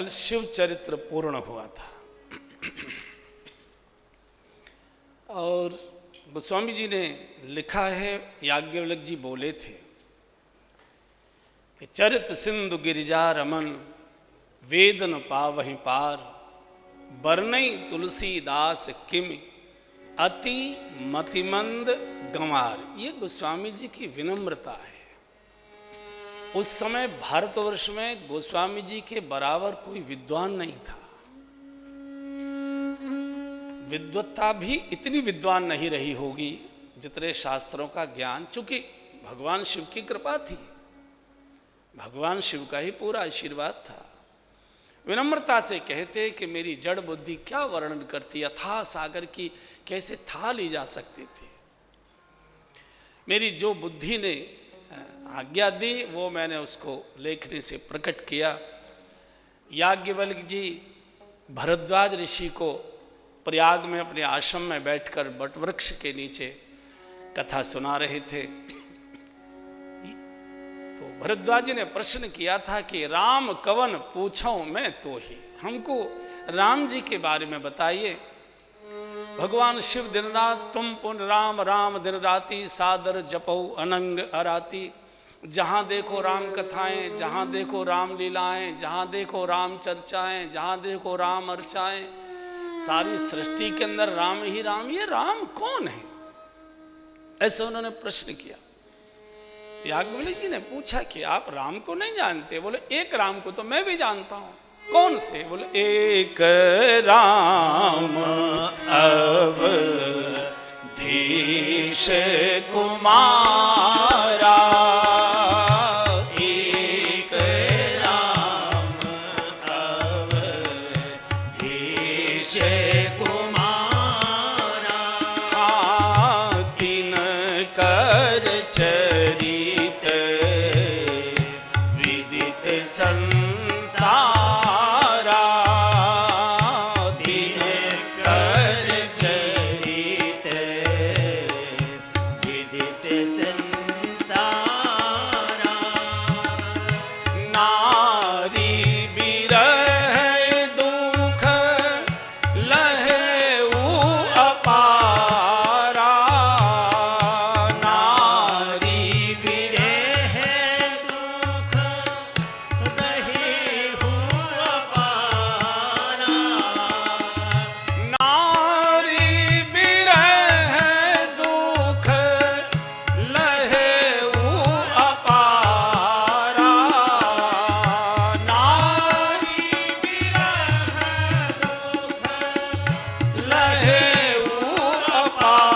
कल शिव चरित्र पूर्ण हुआ था और गोस्वामी जी ने लिखा है, याज्ञवल्क्य जी बोले थे कि चरित सिंधु गिरिजा रमन वेदन पावहि पार बरनई तुलसीदास किम अति मतिमंद गंवार। ये गोस्वामी जी की विनम्रता है। उस समय भारतवर्ष में गोस्वामी जी के बराबर कोई विद्वान नहीं था। विद्वत्ता भी इतनी विद्वान नहीं रही होगी जितने शास्त्रों का ज्ञान, चूंकि भगवान शिव की कृपा थी, भगवान शिव का ही पूरा आशीर्वाद था। विनम्रता से कहते कि मेरी जड़ बुद्धि क्या वर्णन करती, अथाह सागर की कैसे था ली जा सकती थी। मेरी जो बुद्धि ने आज्ञा दी वो मैंने उसको लेखनी से प्रकट किया। याज्ञवल्क्य जी भरद्वाज ऋषि को प्रयाग में अपने आश्रम में बैठकर बटवृक्ष के नीचे कथा सुना रहे थे। तो भरद्वाज जी ने प्रश्न किया था कि राम कवन पूछूं मैं तो ही, हमको राम जी के बारे में बताइए। भगवान शिव दिन रात तुम पुन राम राम दिन राती सादर जपो अनंग अराती। जहाँ देखो राम कथाएं, जहाँ देखो राम लीलाएं, जहाँ देखो राम चर्चाएं, जहाँ देखो राम अर्चाएं, सारी सृष्टि के अंदर राम ही राम। ये राम कौन है? ऐसे उन्होंने प्रश्न किया। याज्ञवल्क्य जी ने पूछा कि आप राम को नहीं जानते? बोले एक राम को तो मैं भी जानता हूं। कौन से? बोले एक राम अवधीश कुमारा, एक राम अवधीश कुमारा। हाँ तीन कर चरित विदित संसारा, दिन कर चरित विदित संसारा। नारी बिरह दुख लहेउ अपारा, नारी बिरह दुख रहेहु अपारा। नारी बिरह दुख लहेउ अपारा, नारी बिरह दुख लहेउ अपारा।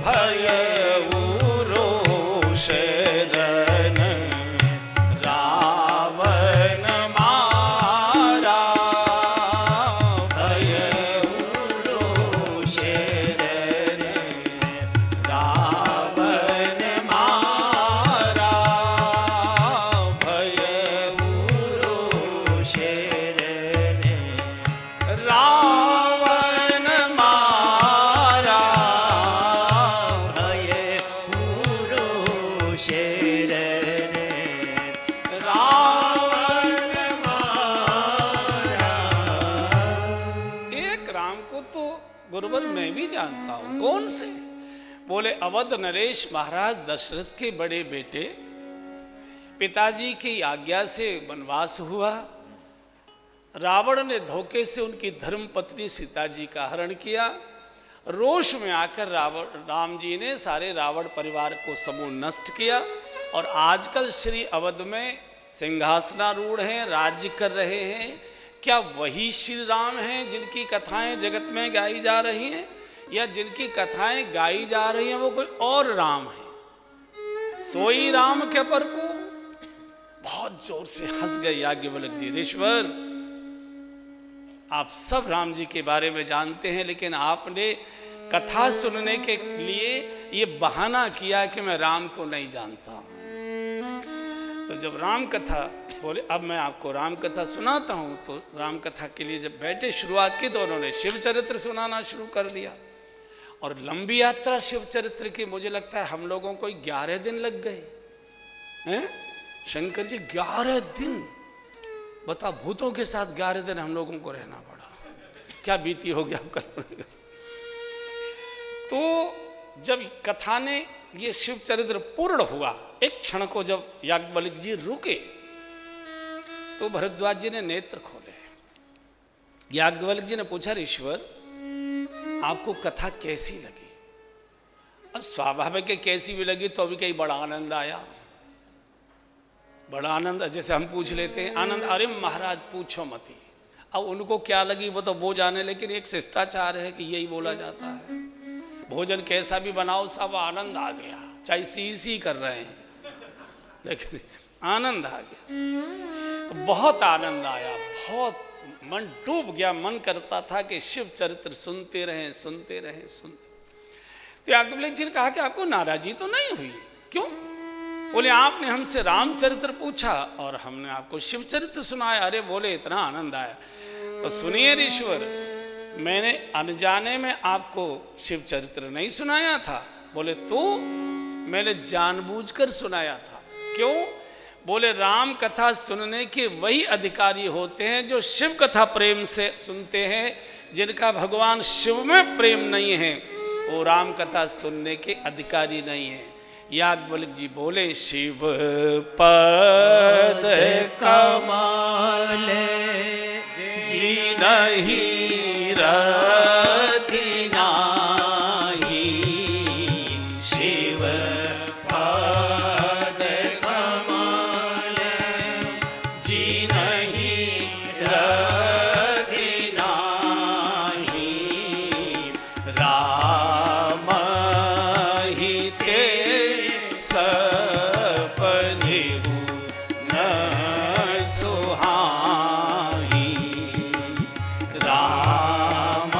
भयउ रोष रन रावण मारा, भयउ रोष रन रावण मारा, भयउ रोष रन रावण मारा, भयउ रोष रन रावण मारा। एक राम को तो गुरुवर मैं भी जानता हूं। कौन से? बोले अवध नरेश महाराज दशरथ के बड़े बेटे, पिताजी की आज्ञा से वनवास हुआ। रावण ने धोखे से उनकी धर्म पत्नी सीता जी का हरण किया। रोष में आकर राम जी ने सारे रावण परिवार को समूह नष्ट किया और आजकल श्री अवध में सिंहासनारूढ़ हैं, राज्य कर रहे हैं। क्या वही श्री राम हैं जिनकी कथाएं जगत में गाई जा रही हैं, या जिनकी कथाएं गाई जा रही हैं वो कोई और राम है? सोई राम के पर को बहुत जोर से हंस गए याज्ञवल्क्य जी। ऋषवर, आप सब राम जी के बारे में जानते हैं, लेकिन आपने कथा सुनने के लिए ये बहाना किया कि मैं राम को नहीं जानता हूं। तो जब राम कथा बोले अब मैं आपको राम कथा सुनाता हूं, तो राम कथा के लिए जब बैठे शुरुआत की तो उन्होंने शिव चरित्र सुनाना शुरू कर दिया। और लंबी यात्रा शिव चरित्र की मुझे लगता है हम लोगों को 11 दिन लग गए हैं। शंकर जी 11 दिन बता, भूतों के साथ 11 दिन हम लोगों को रहना पड़ा, क्या बीती होगी आप कल्पना। तो जब कथा ने ये शिव चरित्र पूर्ण हुआ, एक क्षण को जब याज्ञवल्क्य जी रुके तो भरद्वाज जी ने नेत्र खोले। याज्ञवल्क्य जी ने पूछा, ईश्वर आपको कथा कैसी लगी? अब स्वाभाविक है कैसी भी लगी तो भी कहीं बड़ा आनंद आया, बड़ा आनंद। जैसे हम पूछ लेते हैं आनंद, अरे महाराज पूछो मती। अब उनको क्या लगी वो तो वो जाने, लेकिन एक शिष्टाचार है कि यही बोला जाता है, भोजन कैसा भी बनाओ सब आनंद आ गया, चाहे सी कर रहे हैं लेकिन आनंद आ गया। तो बहुत आनंद आया, बहुत मन डूब गया, मन करता था कि शिव चरित्र सुनते रहें सुनते रहें सुनते। तो याज्ञवल्क्य जी ने कहा कि आपको नाराजी तो नहीं हुई? क्यों? बोले आपने हमसे रामचरित्र पूछा और हमने आपको शिव चरित्र सुनाया। अरे बोले इतना आनंद आया। तो सुनिए ईश्वर, मैंने अनजाने में आपको शिव चरित्र नहीं सुनाया था। बोले तो मैंने जानबूझकर सुनाया था। क्यों? बोले राम कथा सुनने के वही अधिकारी होते हैं जो शिव कथा प्रेम से सुनते हैं। जिनका भगवान शिव में प्रेम नहीं है वो राम कथा सुनने के अधिकारी नहीं है। याज्ञवल्क्य जी बोले, शिव पद कमल जी नहीं रति नाही, शिव पद कमल जी नहीं रति नाही, राम ही ते सपने न सुहाई, राम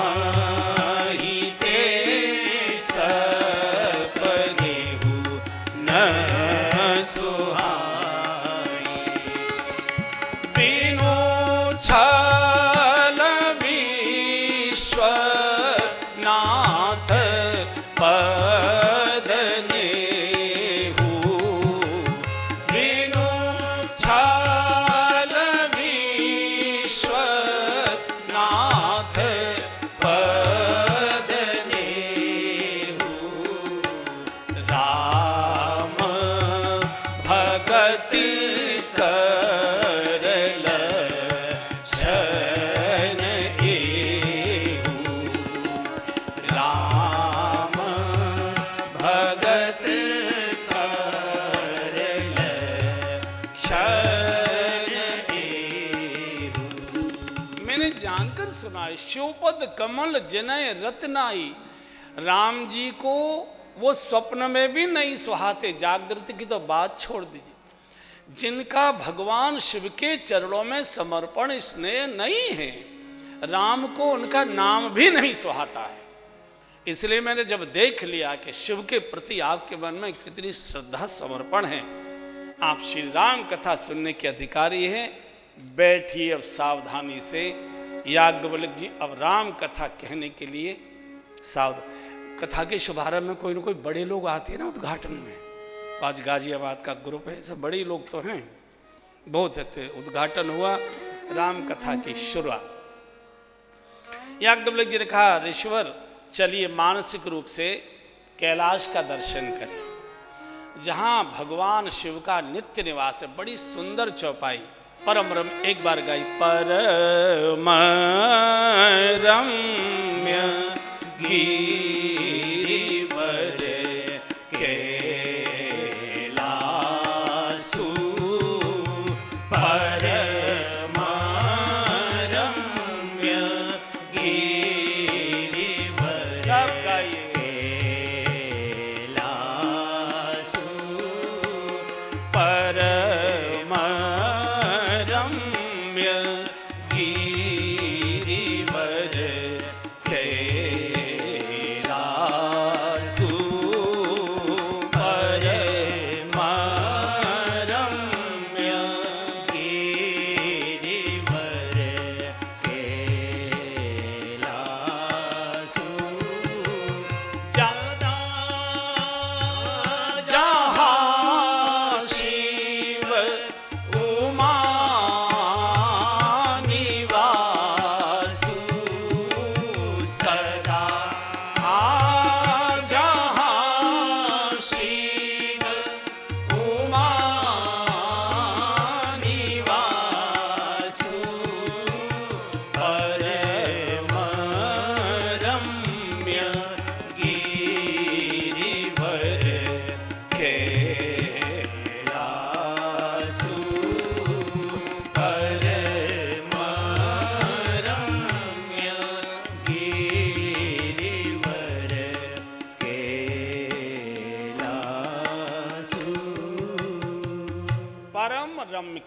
ही ते सपने न सुहाई, बिनु छल विश्वनाथ पदने शिवपद कमल जनय रत्नाई। राम जी को वो स्वप्न में भी नहीं सुहाते, जागृत की तो बात छोड़ दीजिए। जिनका भगवान शिव के चरणों में समर्पण स्नेह नहीं है, राम को उनका नाम भी नहीं सुहाता है। इसलिए मैंने जब देख लिया कि शिव के प्रति आपके मन में कितनी श्रद्धा समर्पण है, आप श्री राम कथा सुनने के अधिकारी हैं, बैठिए अब सावधानी से। याज्ञवल्क्य जी अब राम कथा कहने के लिए सावधान। कथा के शुभारंभ में कोई ना कोई बड़े लोग आते हैं ना उद्घाटन में। तो आज गाजियाबाद का ग्रुप है, सब बड़े लोग तो हैं, बहुत थे। उद्घाटन हुआ, राम कथा की शुरुआत। याज्ञवल्क्य जी ने कहा, ऋषिवर चलिए मानसिक रूप से कैलाश का दर्शन करें, जहाँ भगवान शिव का नित्य निवास है। बड़ी सुंदर चौपाई, परम रम, एक बार गाई, परम रम्य गिरिवर कैलासु, परम रम्य गिरिवर, सब गाइए, कैलासु परम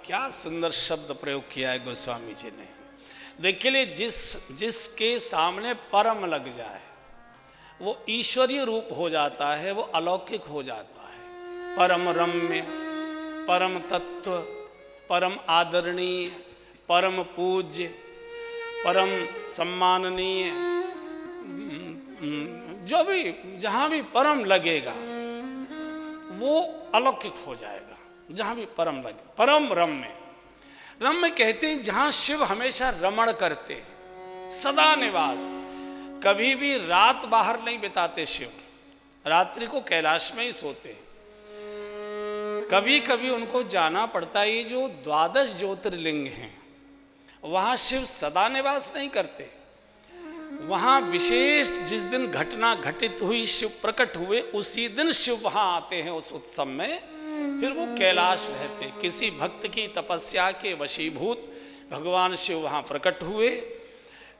क्या सुंदर शब्द प्रयोग किया है गोस्वामी जी ने। देखिए, जिसके सामने परम लग जाए वो ईश्वरीय रूप हो जाता है, वो अलौकिक हो जाता है। परम रम्य, परम तत्व, परम आदरणीय, परम पूज्य, परम सम्माननीय, जो भी जहाँ भी परम लगेगा वो अलौकिक हो जाएगा। जहाँ भी परम लगे, परम रम्य। रम्य कहते हैं जहाँ शिव हमेशा रमण करते हैं, सदा निवास। कभी भी रात बाहर नहीं बिताते शिव, रात्रि को कैलाश में ही सोते हैं। कभी कभी उनको जाना पड़ता है, ये जो 12 ज्योतिर्लिंग हैं वहाँ शिव सदा निवास नहीं करते। वहाँ विशेष जिस दिन घटना घटित हुई, शिव प्रकट हुए, उसी दिन शिव वहाँ आते हैं उस उत्सव में, फिर वो कैलाश रहते। किसी भक्त की तपस्या के वशीभूत भगवान शिव वहाँ प्रकट हुए,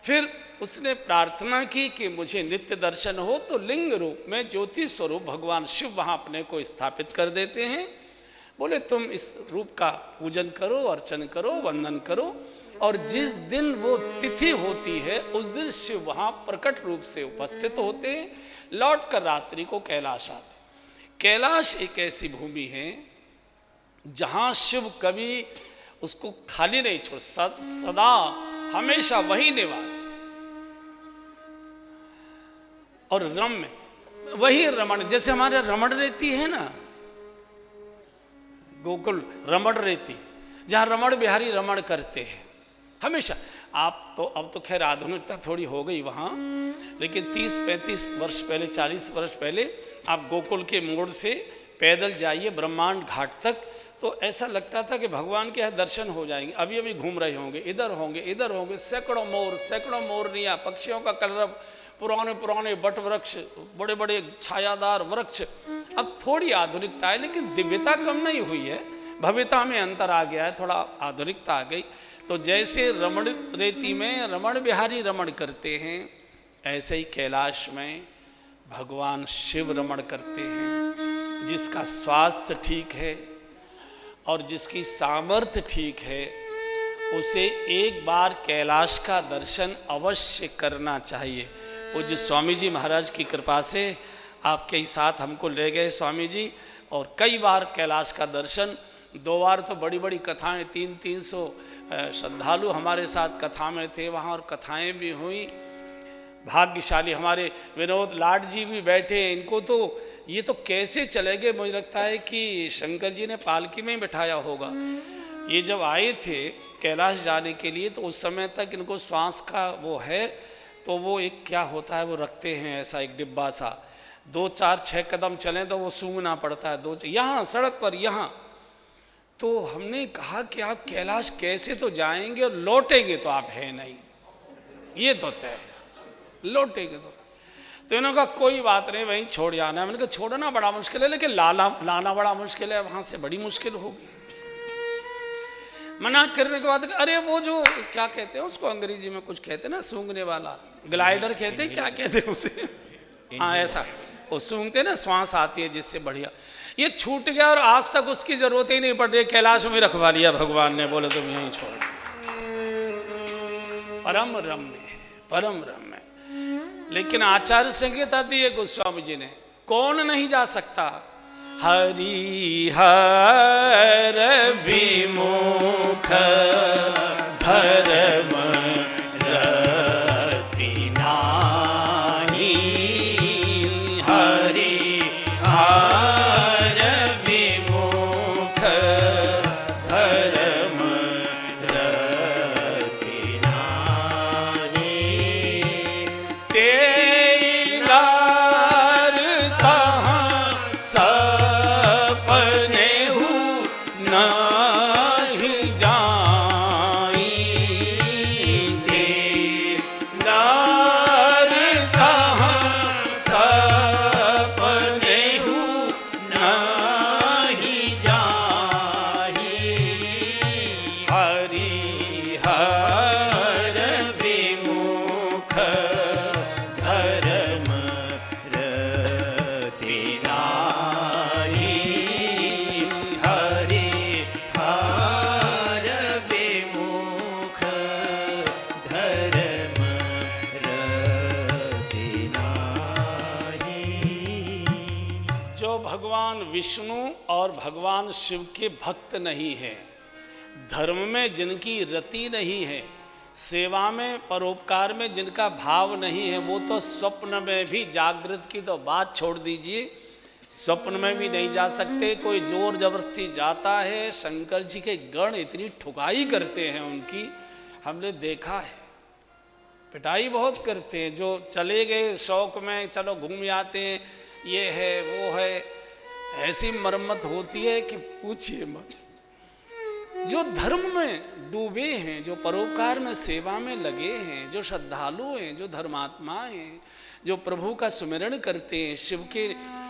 फिर उसने प्रार्थना की कि मुझे नित्य दर्शन हो, तो लिंग रूप में ज्योति स्वरूप भगवान शिव वहाँ अपने को स्थापित कर देते हैं। बोले तुम इस रूप का पूजन करो, अर्चन करो, वंदन करो, और जिस दिन वो तिथि होती है उस दिन शिव वहाँ प्रकट रूप से उपस्थित होते हैं। लौट कर रात्रि को कैलाश आते। कैलाश एक ऐसी भूमि है जहाँ शिव कभी उसको खाली नहीं छोड़, सदा हमेशा वही निवास। और रम्य, वही रमण, जैसे हमारे रमण रेती है ना, गोकुल रमण रेती, जहाँ रमण बिहारी रमण करते हैं हमेशा। आप तो अब तो खैर आधुनिकता थोड़ी हो गई वहाँ, लेकिन 30-35 वर्ष पहले, 40 वर्ष पहले आप गोकुल के मोड़ से पैदल जाइए ब्रह्मांड घाट तक, तो ऐसा लगता था कि भगवान के यहाँ दर्शन हो जाएंगे। अभी अभी घूम रहे होंगे, इधर होंगे, इधर होंगे, सैकड़ों मोरनियाँ, पक्षियों का कलरव, पुराने बट वृक्ष, बड़े बड़े छायादार वृक्ष। अब थोड़ी आधुनिकता है, लेकिन दिव्यता कम नहीं हुई है, भव्यता में अंतर आ गया है, थोड़ा आधुनिकता आ गई। तो जैसे रमण रेती में रमण बिहारी रमण करते हैं, ऐसे ही कैलाश में भगवान शिव रमण करते हैं। जिसका स्वास्थ्य ठीक है और जिसकी सामर्थ्य ठीक है, उसे एक बार कैलाश का दर्शन अवश्य करना चाहिए। पूज्य स्वामी जी महाराज की कृपा से आपके ही साथ हमको ले गए स्वामी जी, और कई बार कैलाश का दर्शन, 2 बार तो बड़ी बड़ी कथाएं, 300 श्रद्धालु हमारे साथ कथा में थे वहाँ, और कथाएं भी हुई। भाग्यशाली हमारे विनोद लाड जी भी बैठे। इनको तो ये तो कैसे चले गए, मुझे लगता है कि शंकर जी ने पालकी में ही बिठाया होगा। ये जब आए थे कैलाश जाने के लिए, तो उस समय तक इनको श्वास का वो है, तो वो एक क्या होता है वो रखते हैं ऐसा एक डिब्बा सा, 2, 4, 6 कदम चलें तो वो सूंघना पड़ता है, यहाँ सड़क पर यहाँ। तो हमने कहा कि आप कैलाश कैसे तो जाएंगे और लौटेंगे तो आप है नहीं, ये तो तय है, लौटेंगे तो इन्होंने कहा कोई बात नहीं, वहीं छोड़ जाना है। मैंने कहा छोड़ना बड़ा मुश्किल है, लेकिन लाना बड़ा मुश्किल है, वहाँ से बड़ी मुश्किल होगी। मना करने के बाद अरे वो जो क्या कहते हैं उसको, अंग्रेजी में कुछ कहते हैं ना, सूंघने वाला, ग्लाइडर कहते हैं, क्या कहते हैं उसे, हाँ ऐसा, वो सूंघते ना, श्वास आती है जिससे बढ़िया। ये छूट गया और आज तक उसकी जरूरत ही नहीं पड़ रही, कैलाश में रखवा लिया भगवान ने, बोले तुम यहीं छोड़। परम रम्य, परम रम्य। लेकिन आचार्य संहिता दी है गोस्वामी जी ने, कौन नहीं जा सकता। हरि हर विमुख धर्म रति नाही, हरि हर विमुख धर्म रति नाही, तेलार तहाँ सपने नाही जाई, तेलार तहाँ सपने नाही जाई, हरि हर विमुख धर्म रति नाही, हरि हर भगवान विष्णु और भगवान शिव के भक्त नहीं हैं, धर्म में जिनकी रति नहीं है, सेवा में परोपकार में जिनका भाव नहीं है, वो तो स्वप्न में भी, जागृत की तो बात छोड़ दीजिए, स्वप्न में भी नहीं जा सकते। कोई जोर जबरदस्ती जाता है, शंकर जी के गण इतनी ठुकाई करते हैं उनकी, हमने देखा है, पिटाई बहुत करते हैं। जो चले गए शौक में, चलो घूम आते हैं, ये है वो है, ऐसी मरम्मत होती है कि पूछिए मत। जो धर्म में डूबे हैं, जो परोपकार में सेवा में लगे हैं, जो श्रद्धालु हैं, जो धर्मात्मा हैं, जो प्रभु का सुमिरन करते हैं, शिव के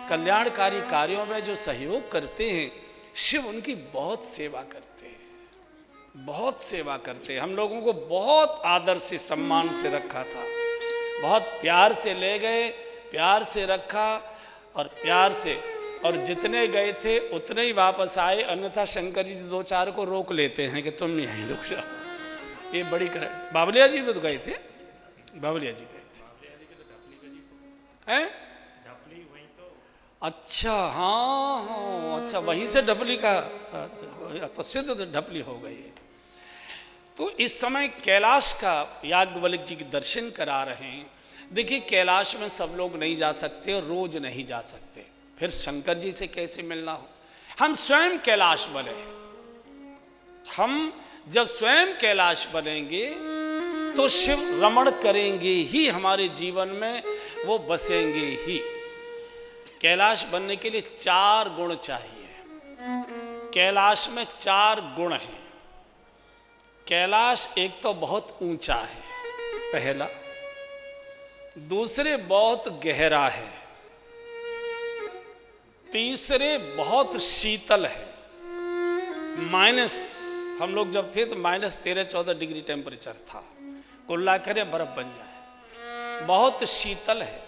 कल्याणकारी कार्यों में जो सहयोग करते हैं, शिव उनकी बहुत सेवा करते हैं, बहुत सेवा करते हैं। हम लोगों को बहुत आदर से सम्मान से रखा था, बहुत प्यार से ले गए, प्यार से रखा और प्यार से, और जितने गए थे उतने ही वापस आए। अन्यथा शंकर जी दो चार को रोक लेते हैं कि तुम यहीं रुक जाओ। ये बड़ी कर बाबलिया जी भी तो गए थे, बाबलिया जी गए थे हैं? अच्छा हाँ हाँ, अच्छा वहीं से ढपली का तो सिद्ध ढपली हो गई है। तो इस समय कैलाश का याज्ञवल्क्य जी के दर्शन करा रहे हैं। देखिए कैलाश में सब लोग नहीं जा सकते और रोज नहीं जा सकते, फिर शंकर जी से कैसे मिलना हो। हम स्वयं कैलाश बने, हम जब स्वयं कैलाश बनेंगे तो शिव रमण करेंगे ही, हमारे जीवन में वो बसेंगे ही। कैलाश बनने के लिए 4 गुण चाहिए। कैलाश में 4 गुण हैं। कैलाश एक तो बहुत ऊंचा है, पहला, दूसरे बहुत गहरा है, तीसरे बहुत शीतल है। हम लोग जब थे तो -13-14 डिग्री टेम्परेचर था, कुल्ला करे बर्फ बन जाए। बहुत शीतल है,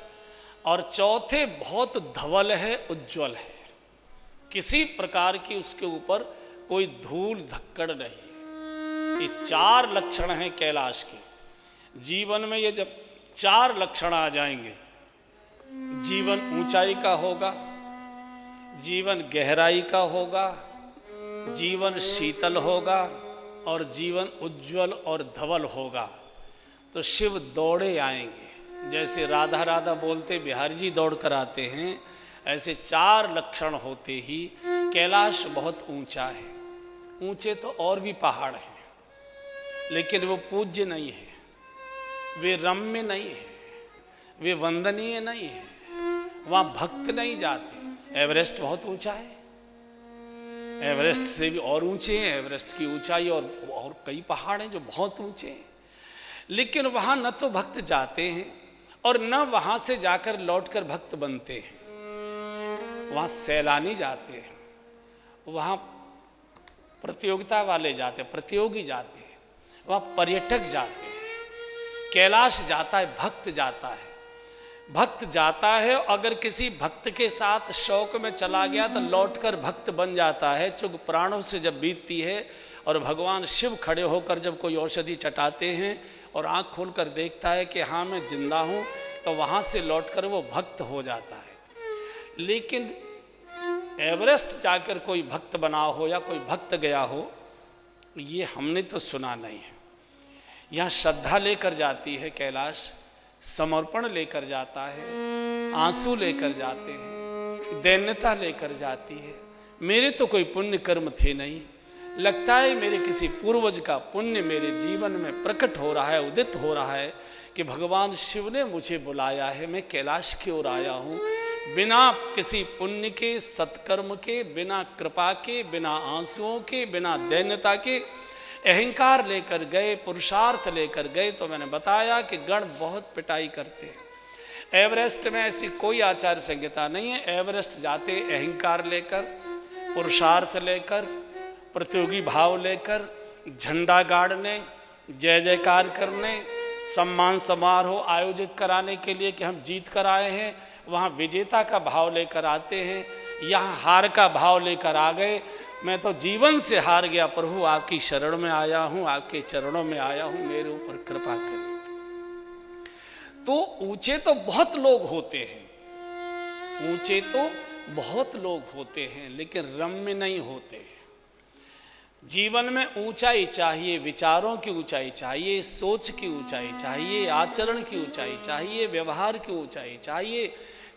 और चौथे बहुत धवल है, उज्जवल है, किसी प्रकार की उसके ऊपर कोई धूल धक्कड़ नहीं। ये 4 लक्षण हैं कैलाश के। जीवन में ये जब 4 लक्षण आ जाएंगे, जीवन ऊंचाई का होगा, जीवन गहराई का होगा, जीवन शीतल होगा, और जीवन उज्जवल और धवल होगा, तो शिव दौड़े आएंगे। जैसे राधा राधा बोलते बिहारी जी दौड़ कर आते हैं, ऐसे 4 लक्षण होते ही कैलाश बहुत ऊंचा है। ऊंचे तो और भी पहाड़ हैं, लेकिन वो पूज्य नहीं है, वे रम्य नहीं है, वे वंदनीय नहीं है, वहाँ भक्त नहीं जाते। एवरेस्ट बहुत ऊंचा है, एवरेस्ट से भी और ऊंचे हैं, एवरेस्ट की ऊंचाई और कई पहाड़ हैं जो बहुत ऊंचे हैं, लेकिन वहाँ न तो भक्त जाते हैं और न वहाँ से जाकर लौटकर भक्त बनते हैं। वहाँ सैलानी जाते हैं, वहाँ प्रतियोगिता वाले जाते हैं, प्रतियोगी जाते हैं, वहाँ पर्यटक जाते हैं। कैलाश जाता है, भक्त जाता है, भक्त जाता है। अगर किसी भक्त के साथ शौक में चला गया तो लौटकर भक्त बन जाता है। चुग प्राणों से जब बीतती है और भगवान शिव खड़े होकर जब कोई औषधि चटाते हैं और आँख खोलकर देखता है कि हाँ मैं जिंदा हूँ, तो वहाँ से लौटकर वो भक्त हो जाता है। लेकिन एवरेस्ट जाकर कोई भक्त बना हो या कोई भक्त गया हो, ये हमने तो सुना नहीं है। यहाँ श्रद्धा लेकर जाती है कैलाश, समर्पण लेकर जाता है, आंसू लेकर जाते हैं, दैन्यता लेकर जाती है। मेरे तो कोई पुण्य कर्म थे नहीं, लगता है मेरे किसी पूर्वज का पुण्य मेरे जीवन में प्रकट हो रहा है, उदित हो रहा है कि भगवान शिव ने मुझे बुलाया है, मैं कैलाश की ओर आया हूँ। बिना किसी पुण्य के, सत्कर्म के, बिना कृपा के, बिना आंसुओं के, बिना दैन्यता के, अहंकार लेकर गए, पुरुषार्थ लेकर गए, तो मैंने बताया कि गण बहुत पिटाई करते हैं। एवरेस्ट में ऐसी कोई आचार संहिता नहीं है। एवरेस्ट जाते अहंकार लेकर, पुरुषार्थ लेकर, प्रतियोगी भाव लेकर, झंडा गाड़ने, जय जयकार करने, सम्मान समारोह आयोजित कराने के लिए कि हम जीत कर आए हैं, वहाँ विजेता का भाव लेकर आते हैं। यहाँ हार का भाव लेकर आ गए, मैं तो जीवन से हार गया, प्रभु आपकी शरण में आया हूँ, आपके चरणों में आया हूँ, मेरे ऊपर कृपा करें। तो ऊंचे तो बहुत लोग होते हैं, ऊंचे तो बहुत लोग होते हैं लेकिन रम्य नहीं होते। जीवन में ऊंचाई चाहिए, विचारों की ऊंचाई चाहिए, सोच की ऊंचाई चाहिए, आचरण की ऊंचाई चाहिए, व्यवहार की ऊंचाई चाहिए,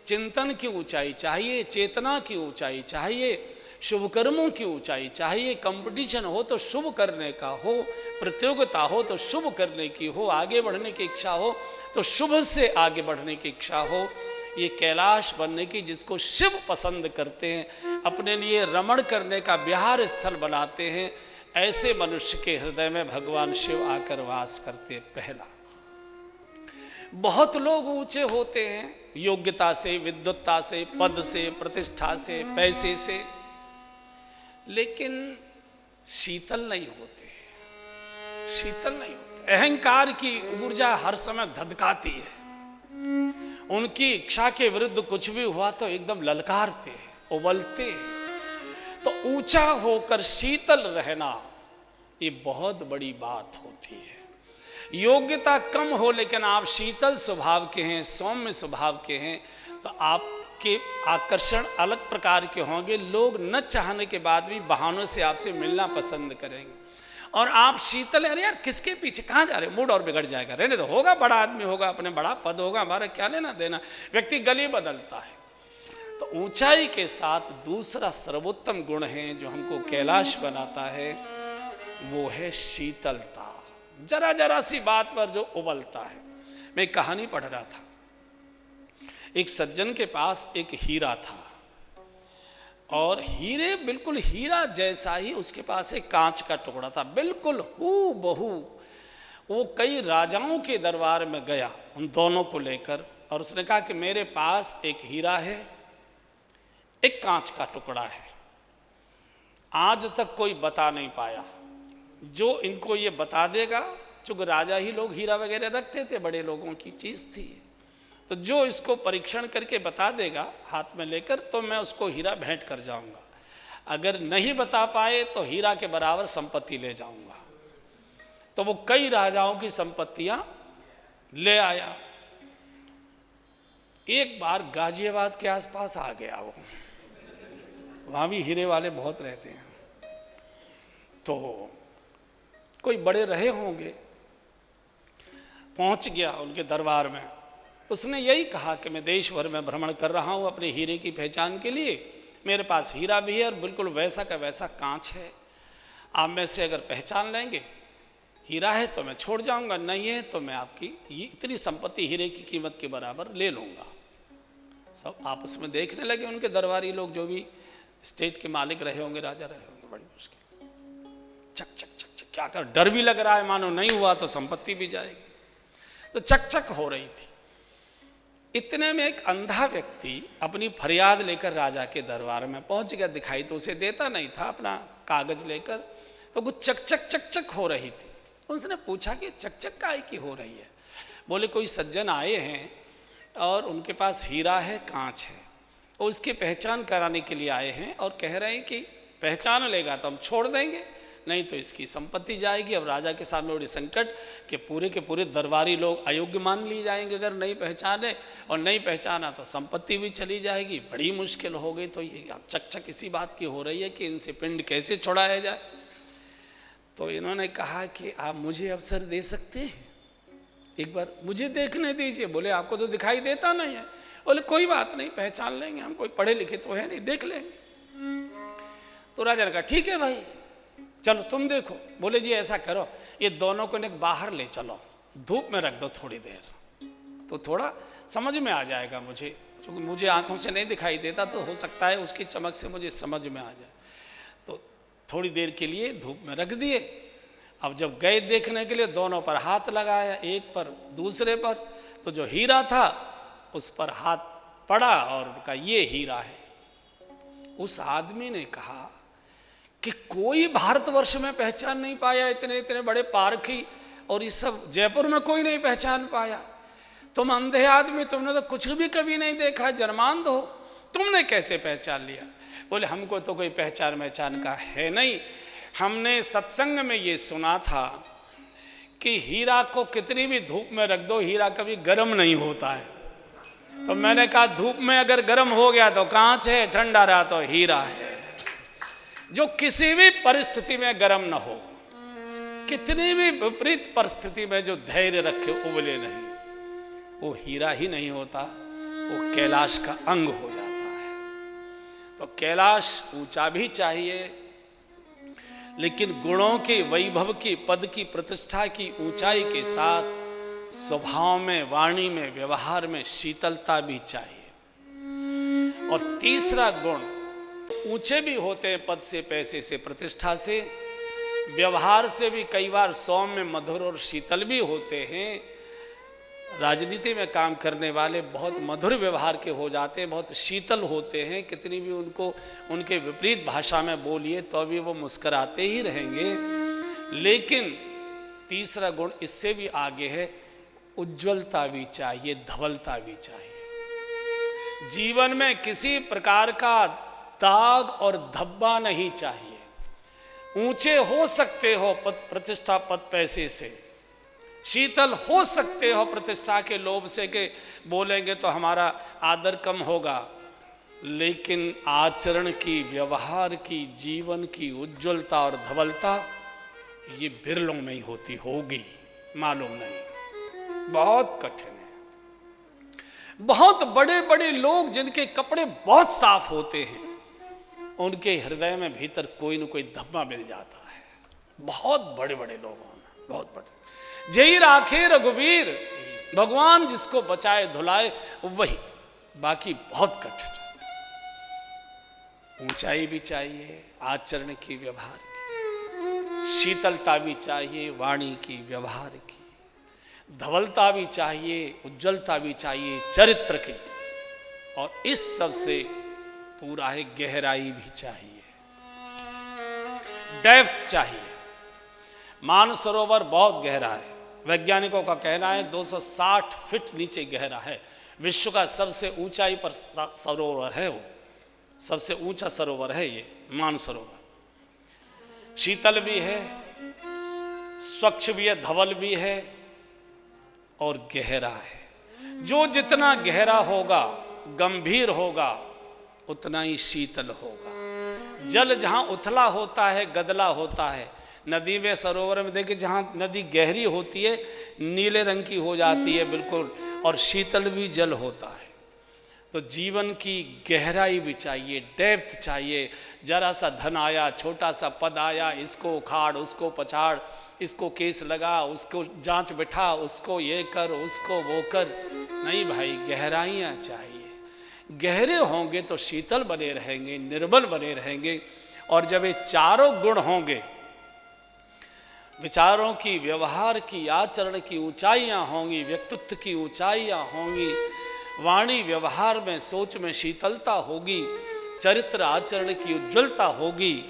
चिंतन की ऊंचाई चाहिए, चेतना की ऊंचाई चाहिए, शुभ कर्मों की ऊंचाई चाहिए। कंपटीशन हो तो शुभ करने का हो, प्रतियोगिता हो तो शुभ करने की हो, आगे बढ़ने की इच्छा हो तो शुभ से आगे बढ़ने की इच्छा हो। ये कैलाश बनने की, जिसको शिव पसंद करते हैं, अपने लिए रमण करने का विहार स्थल बनाते हैं, ऐसे मनुष्य के हृदय में भगवान शिव आकर वास करते हैं। पहला, बहुत लोग ऊंचे होते हैं योग्यता से, विद्वत्ता से, पद से, प्रतिष्ठा से, पैसे से, लेकिन शीतल नहीं होते, शीतल नहीं होते। अहंकार की ऊर्जा हर समय धधकाती है। उनकी इच्छा के विरुद्ध कुछ भी हुआ तो एकदम ललकारते हैं, उबलते हैं। तो ऊंचा होकर शीतल रहना ये बहुत बड़ी बात होती है। योग्यता कम हो लेकिन आप शीतल स्वभाव के हैं, सौम्य स्वभाव के हैं, तो आपके आकर्षण अलग प्रकार के होंगे। लोग न चाहने के बाद भी बहानों से आपसे मिलना पसंद करेंगे। और आप शीतल, अरे यार किसके पीछे, कहाँ जा रहे, मूड और बिगड़ जाएगा, रहने दो, होगा बड़ा आदमी होगा, अपने बड़ा पद होगा, हमारा क्या लेना देना। व्यक्ति गली बदलता है। तो ऊंचाई के साथ दूसरा सर्वोत्तम गुण है जो हमको कैलाश बनाता है, वो है शीतलता। जरा जरा सी बात पर जो उबलता है। मैं एक कहानी पढ़ रहा था, एक सज्जन के पास एक हीरा था, और हीरे बिल्कुल हीरा जैसा ही उसके पास एक कांच का टुकड़ा था, बिल्कुल हूबहू। वो कई राजाओं के दरबार में गया उन दोनों को लेकर, और उसने कहा कि मेरे पास एक हीरा है, एक कांच का टुकड़ा है। आज तक कोई बता नहीं पाया। जो इनको ये बता देगा, चूंकि राजा ही लोग हीरा वगैरह रखते थे, बड़े लोगों की चीज़ थी, तो जो इसको परीक्षण करके बता देगा हाथ में लेकर, तो मैं उसको हीरा भेंट कर जाऊंगा। अगर नहीं बता पाए तो हीरा के बराबर संपत्ति ले जाऊंगा। तो वो कई राजाओं की संपत्तियां ले आया। एक बार गाजियाबाद के आसपास आ गया वो, वहां भी हीरे वाले बहुत रहते हैं। तो कोई बड़े रहे होंगे, पहुंच गया उनके दरबार में। उसने यही कहा कि मैं देश भर में भ्रमण कर रहा हूँ अपने हीरे की पहचान के लिए, मेरे पास हीरा भी है और बिल्कुल वैसा का वैसा कांच है। आप में से अगर पहचान लेंगे हीरा है तो मैं छोड़ जाऊंगा, नहीं है तो मैं आपकी ये इतनी संपत्ति हीरे की कीमत के बराबर ले लूँगा। सब आपस में देखने लगे उनके दरबारी लोग, जो भी स्टेट के मालिक रहे होंगे, राजा रहे होंगे। बड़ी मुश्किल, चक चक चक चक, क्या कर, डर भी लग रहा है, मानो नहीं हुआ तो संपत्ति भी जाएगी। तो चक चक हो रही थी। इतने में एक अंधा व्यक्ति अपनी फरियाद लेकर राजा के दरबार में पहुंच गया। दिखाई तो उसे देता नहीं था, अपना कागज लेकर, तो कुछ चक चक चक चक हो रही थी। उसने पूछा कि चक चक काहे की हो रही है। बोले कोई सज्जन आए हैं और उनके पास हीरा है, कांच है, और उसकी पहचान कराने के लिए आए हैं, और कह रहे हैं कि पहचान लेगा तो हम छोड़ देंगे, नहीं तो इसकी संपत्ति जाएगी। अब राजा के सामने बड़ी संकट कि पूरे के पूरे दरबारी लोग अयोग्य मान लिए जाएंगे अगर नहीं पहचाने, और नहीं पहचाना तो संपत्ति भी चली जाएगी। बड़ी मुश्किल हो गई। तो ये अब चक चक इसी बात की हो रही है कि इनसे पिंड कैसे छुड़ाया जाए। तो इन्होंने कहा कि आप मुझे अवसर दे सकते हैं, एक बार मुझे देखने दीजिए। बोले आपको तो दिखाई देता नहीं है। बोले कोई बात नहीं, पहचान लेंगे, हम कोई पढ़े लिखे तो है नहीं, देख लेंगे। तो राजा ने कहा ठीक है भाई, चलो तुम देखो। बोले जी ऐसा करो, ये दोनों को बाहर ले चलो, धूप में रख दो थोड़ी देर, तो थोड़ा समझ में आ जाएगा मुझे, क्योंकि मुझे आंखों से नहीं दिखाई देता, तो हो सकता है उसकी चमक से मुझे समझ में आ जाए। तो थोड़ी देर के लिए धूप में रख दिए। अब जब गए देखने के लिए, दोनों पर हाथ लगाया, एक पर दूसरे पर, तो जो हीरा था उस पर हाथ पड़ा और उनका ये हीरा है। उस आदमी ने कहा कि कोई भारतवर्ष में पहचान नहीं पाया, इतने इतने बड़े पारखी, और इस सब जयपुर में कोई नहीं पहचान पाया। तुम अंधे आदमी, तुमने तो कुछ भी कभी नहीं देखा, जन्मांध हो, तुमने कैसे पहचान लिया। बोले हमको तो कोई पहचान का है नहीं, हमने सत्संग में ये सुना था कि हीरा को कितनी भी धूप में रख दो, हीरा कभी गर्म नहीं होता है। तो मैंने कहा धूप में अगर गर्म हो गया तो कांच है, ठंडा रहा तो हीरा है, जो किसी भी परिस्थिति में गर्म न हो, कितनी भी विपरीत परिस्थिति में जो धैर्य रखे उबले नहीं, वो हीरा ही नहीं होता, वो कैलाश का अंग हो जाता है। तो कैलाश ऊंचा भी चाहिए, लेकिन गुणों के, वैभव की, पद की, प्रतिष्ठा की ऊंचाई के साथ स्वभाव में, वाणी में, व्यवहार में शीतलता भी चाहिए। और तीसरा गुण, ऊंचे भी होते हैं पद से, पैसे से, प्रतिष्ठा से, व्यवहार से भी कई बार सौम्य, मधुर और शीतल भी होते हैं। राजनीति में काम करने वाले बहुत मधुर व्यवहार के हो जाते हैं, बहुत शीतल होते हैं, कितनी भी उनको उनके विपरीत भाषा में बोलिए तो भी वो मुस्कुराते ही रहेंगे। लेकिन तीसरा गुण इससे भी आगे है, उज्ज्वलता भी चाहिए, धवलता भी चाहिए। जीवन में किसी प्रकार का दाग और धब्बा नहीं चाहिए। ऊंचे हो सकते हो पद, प्रतिष्ठा, पद, पैसे से, शीतल हो सकते हो प्रतिष्ठा के लोभ से कि बोलेंगे तो हमारा आदर कम होगा, लेकिन आचरण की, व्यवहार की, जीवन की उज्ज्वलता और धवलता ये बिरलों में ही होती होगी, मालूम नहीं, बहुत कठिन है। बहुत बड़े बड़े लोग जिनके कपड़े बहुत साफ होते हैं, उनके हृदय में भीतर कोई न कोई धब्बा मिल जाता है। बहुत बड़े बड़े लोगों में, बहुत बड़े। जय राखे रघुवीर, भगवान जिसको बचाए धुलाए वही, बाकी बहुत कठिन। ऊंचाई भी चाहिए, आचरण की, व्यवहार की, शीतलता भी चाहिए, वाणी की, व्यवहार की, धवलता भी चाहिए, उज्ज्वलता भी चाहिए, चरित्र की, और इस सब से पूरा है गहराई भी चाहिए, डेप्थ चाहिए। मानसरोवर बहुत गहरा है, वैज्ञानिकों का कहना है 260 फीट नीचे गहरा है। विश्व का सबसे ऊंचाई पर सरोवर है, वो सबसे ऊंचा सरोवर है ये मानसरोवर। शीतल भी है, स्वच्छ भी है, धवल भी है और गहरा है। जो जितना गहरा होगा, गंभीर होगा, उतना ही शीतल होगा। जल जहां उथला होता है, गदला होता है, नदी में, सरोवर में देखिए जहां नदी गहरी होती है नीले रंग की हो जाती है बिल्कुल, और शीतल भी जल होता है। तो जीवन की गहराई भी चाहिए, डेप्थ चाहिए। जरा सा धन आया, छोटा सा पद आया, इसको उखाड़, उसको पछाड़, इसको केस लगा, उसको जांच बिठा, उसको ये कर, उसको वो कर, नहीं भाई, गहराइयाँ चाहिए। गहरे होंगे तो शीतल बने रहेंगे, निर्बल बने रहेंगे। और जब ये चारों गुण होंगे, विचारों की, व्यवहार की, आचरण की ऊंचाइयां होंगी, व्यक्तित्व की ऊंचाइयां होंगी, वाणी व्यवहार में, सोच में शीतलता होगी, चरित्र आचरण की उज्ज्वलता होगी,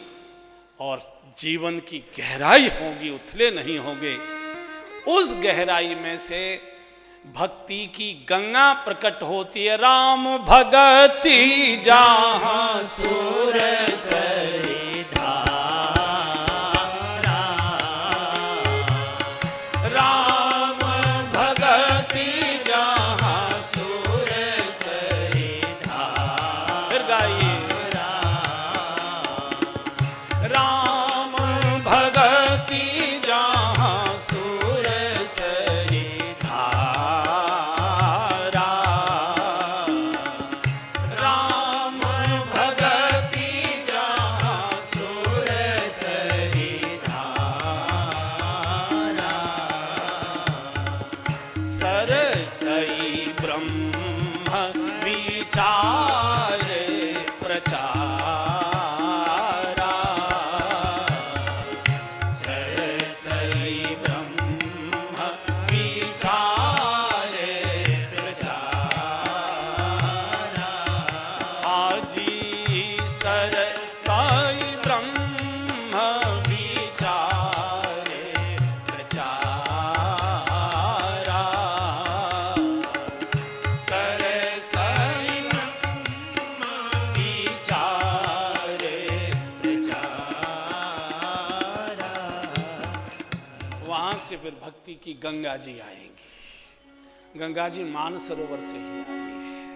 और जीवन की गहराई होगी, उथले नहीं होंगे। उस गहराई में से भक्ति की गंगा प्रकट होती है। राम भगति जहाँ सुर सरिधारा, राम भगति जहाँ सुर सरिधारा। फिर गाइए, राम भगति जहाँ सुर सरिधारा, से फिर भक्ति की गंगा जी आएंगी। गंगा जी मानसरोवर से ही आई है।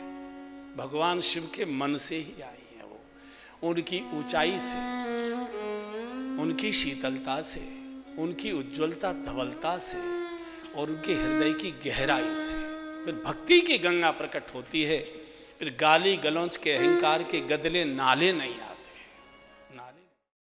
भगवान शिव के मन से ही आई है वो, उनकी ऊंचाई से, उनकी शीतलता से, उनकी उज्ज्वलता धवलता से और उनके हृदय की गहराई से फिर भक्ति की गंगा प्रकट होती है। फिर गाली गलौज के अहंकार के गदले नाले नहीं आते।